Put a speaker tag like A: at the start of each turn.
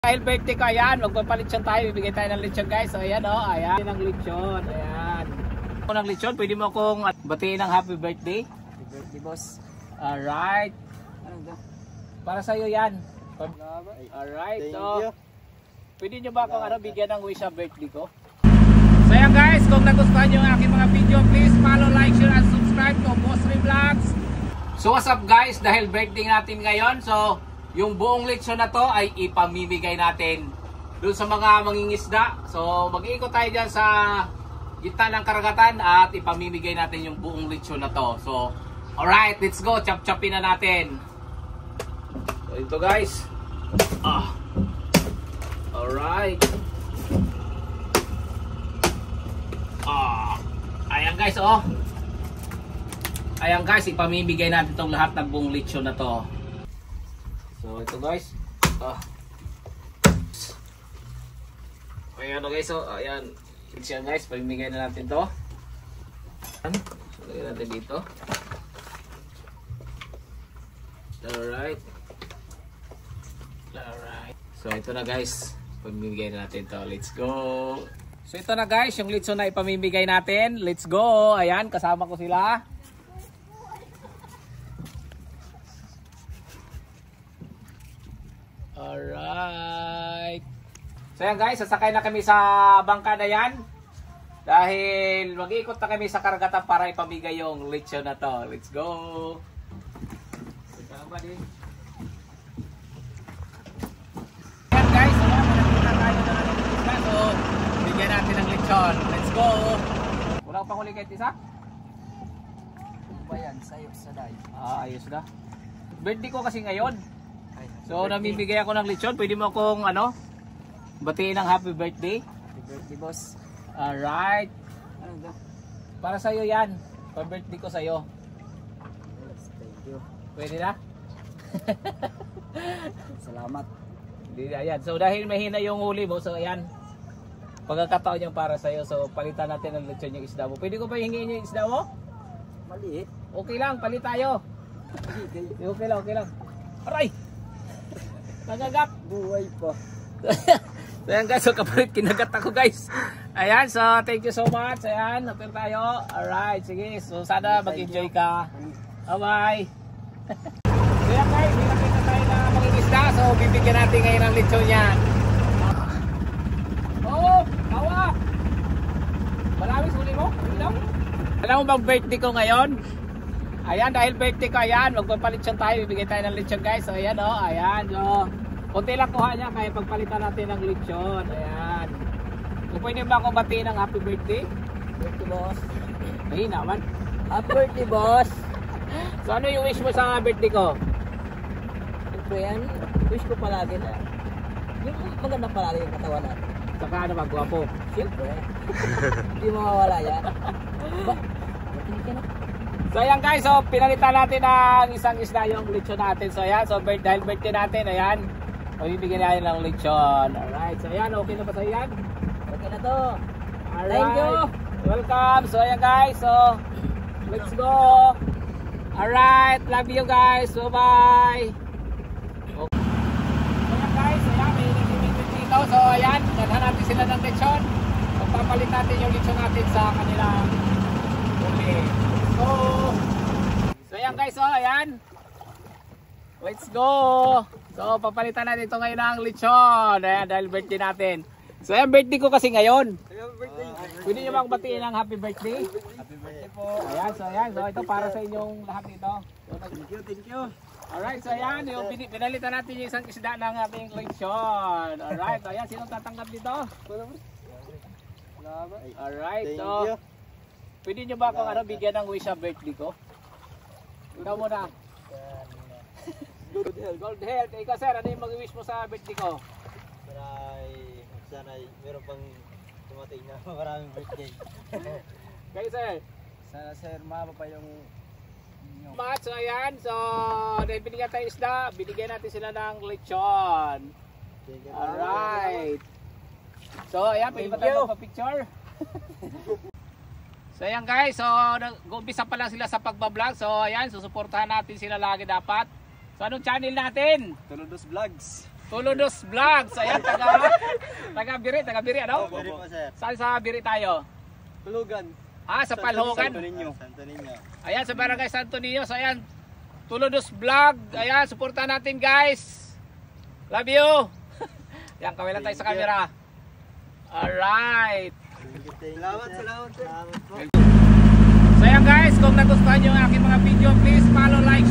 A: Dahil birthday ko, ayan, magpapalitsyon tayo, bibigay tayo ng lechon guys. So ayan o, ayan ang lechon, ayan. Kung ng lechon, pwede mo akong batiin ng happy birthday.
B: Happy birthday, boss.
A: Alright. Para sa'yo yan.
B: Thank
A: Alright, so
B: you.
A: pwede nyo ba akong bigyan ng wish sa birthday ko? So ayan guys, kung nagustuhan nyo ang aking mga video, please follow, like, share, and subscribe to Boss Ray Vlogs. So what's up guys, dahil birthday natin ngayon, so yung buong lechon na to ay ipamimigay natin dun sa mga mangingisda. So mag-iikot tayo dyan sa gitna ng karagatan at ipamimigay natin yung buong lechon na to. So alright, let's go, chop-chopin na natin. So ito guys. Alright. Ayan guys, oh. Ayan guys, ipamimigay natin itong lahat ng buong lechon na to. So ito guys. Ayan guys, oh. Ayan. Ayan guys, pamimigay na natin to. Ayan. So lagyan natin dito. Alright. Alright. So ito na guys, pamimigay na natin to. Let's go. So ito na guys, yung lechon na ipamimigay natin. Let's go. Ayan, kasama ko sila. Alright. So yan guys, sasakay na kami sa bangka na yan. Dahil mag-iikot na kami sa karagatan para ipamigay yung lechon na to. Let's go. Yan guys, so nakita tayo na ng isda. So, bigyan natin ng lechon. Let's go. Wala pang huli kahit isa?
B: Ba yan? Sa'yo, sa day.
A: Ayos na. Birthday ko kasi ngayon. So namimigay ako ng lechon, pwede mo akong batiin ng happy birthday.
B: Happy birthday, boss.
A: Alright. Para sa'yo yan, pa-birthday ko sa'yo.
B: Yes, thank you.
A: Pwede na?
B: Salamat.
A: Ayan. So dahil mahina yung huli mo, so ayan, pagkakataon yung para sa'yo. So palitan natin ng lechon yung isda mo. Pwede ko ba hingin yung isda mo?
B: Maliit.
A: Okay lang, palit tayo. Okay lang, okay lang. Aray! Nagagat.
B: Buhay pa.
A: So ayan guys, so kapalit kinagat ako guys. Ayan, so thank you so much. Ayan, hotel tayo. Alright, sige. So sana mag-enjoy ka. Bye-bye. So ayan guys, binakita tayo na mangingisda. So bibigyan natin ngayon ng lechon yan. Oh, kawa. Maraming huli mo? Alam mo bang birthday ko ngayon? Ayan, dahil birthday ko, ayan, magpapalitsyon tayo, bibigay tayo ng lechon guys. So ayan o, ayan. So, kunti lang kuha niya, kaya pagpalitan natin ng lechon. Ayan. So pwede ba akong batiin ng happy birthday?
B: Birthday, boss.
A: Ay naman.
B: Happy birthday, boss.
A: So ano yung wish mo sa birthday ko?
B: Siyempre yan, wish ko palagi na yung maganda palagi yung katawan natin.
A: Saka ano ba, gwapo?
B: Siyempre. Hindi mawawala yan. Ba? Matingin ka na.
A: So ayan guys, so pinalitan natin ng isang isda yung lechon natin. So ayan, so dahil birthday natin, ayan, pabibigyan natin ng lechon. Alright, so ayan, okay na ba sa yan?
B: Okay na to.
A: Alright.
B: Thank you.
A: Welcome. So ayan guys, so let's go. Alright, love you guys. So bye. Okay. So ayan guys, ayan, may nagsimikit dito. So ayan, dadhan natin sila ng lechon. Pagpapalit natin yung lechon natin sa kanilang huli. So ayan guys, so ayan. Let's go. So papalitan natin ito ngayon ng lechon. Ayan, dahil birthday natin. So ayan, birthday ko kasi ngayon. Pwede nyo bang batiin ng happy birthday?
B: Happy birthday po.
A: Ayan, so ayan. So ito para sa inyong lahat dito. So,
B: Thank you.
A: alright, so ayan. Yung pinalitan natin yung isang isda ng ating lechon. Alright, so ayan. Sinong tatanggap dito? Alright,
B: Thank
A: so
B: you.
A: pwede nyo ba akong bigyan ng wish sa birthday ko? Ikaw muna.
B: Good health.
A: Gold health. Ikaw sir, ano yung mag-wish mo sa birthday ko?
B: Sana meron pang tumating na maraming birthday.
A: Kayo sir.
B: Sana sir, mahaba pa yung
A: Match, so ayan. So, dahil binigyan tayo isda, binigyan natin sila ng lechon. Alright. So, ayan, pwede ba tayo magpa-picture? So ayan guys, so nag-umpisa pa lang sila sa pagbablog. So ayan, susuportahan natin sila lagi dapat. So anong channel natin?
B: Tuludos Vlogs.
A: Tulodos Vlogs. Ayan, taga Biri, ano?
C: Biri po, sir.
A: Saan sa Biri tayo?
C: Tulugan.
A: Sa Palhogan.
C: Santo Niño.
A: Ayan, sa Barangay Santo Niño. So, ayan, Tulodos Vlog. Ayan, suportahan natin, guys. Love you. Ayan, kaway lang tayo sa camera. Alright.
C: Salamat, sir.
A: So, ayan, guys, kung nagustuhan nyo ang aking mga video, please follow, like,